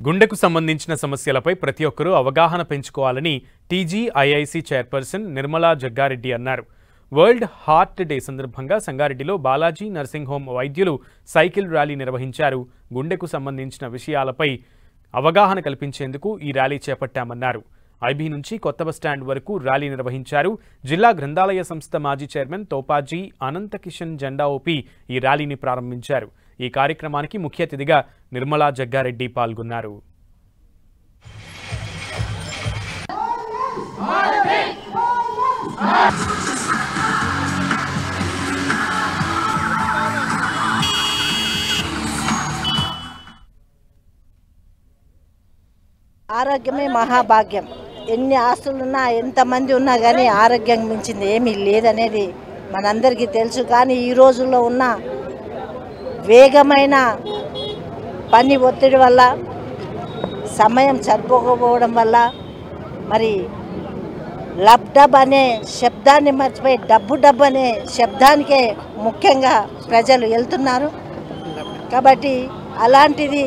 గుండెకు సంబంధించిన సమస్యలపై ప్రతి ఒక్కరూ అవగాహన పెంచుకోవాలని టీజీఐఐసీ చైర్పర్సన్ నిర్మలా జగ్గారెడ్డి అన్నారు. వరల్డ్ హార్ట్ డే సందర్భంగా సంగారెడ్డిలో బాలాజీ నర్సింగ్ హోమ్ వైద్యులు సైకిల్ ర్యాలీ నిర్వహించారు. గుండెకు సంబంధించిన విషయాలపై అవగాహన కల్పించేందుకు ఈ ర్యాలీ చేపట్టామన్నారు. ఐబీ నుంచి కొత్త బస్టాండ్ వరకు ర్యాలీ నిర్వహించారు. జిల్లా గ్రంథాలయ సంస్థ మాజీ చైర్మన్ తోపాజీ అనంతకిషన్ జెండా ఊపి ఈ ర్యాలీని ప్రారంభించారు. ఈ కార్యక్రమానికి ముఖ్య అతిథిగా నిర్మలా జగ్గారెడ్డి పాల్గొన్నారు. ఆరోగ్యమే మహాభాగ్యం. ఎన్ని ఆస్తులున్నా ఎంతమంది ఉన్నా కానీ ఆరోగ్యం మించింది ఏమీ లేదనేది మనందరికీ తెలుసు. కానీ ఈ రోజుల్లో ఉన్న వేగమైన పని ఒత్తిడి వల్ల, సమయం సరిపోకపోవడం వల్ల మరి డబ్ అనే శబ్దాన్ని మర్చిపోయి డబ్బు అనే శబ్దానికే ముఖ్యంగా ప్రజలు వెళ్తున్నారు. కాబట్టి అలాంటిది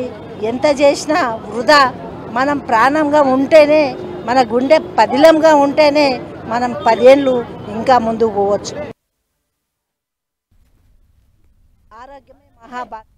ఎంత చేసినా వృధా. మనం ప్రాణంగా ఉంటేనే, మన గుండె పదిలంగా ఉంటేనే మనం 10 ఏళ్ళు ఇంకా ముందుకు పోవచ్చు. ఆరోగ్యమే మహాభాగ్యం.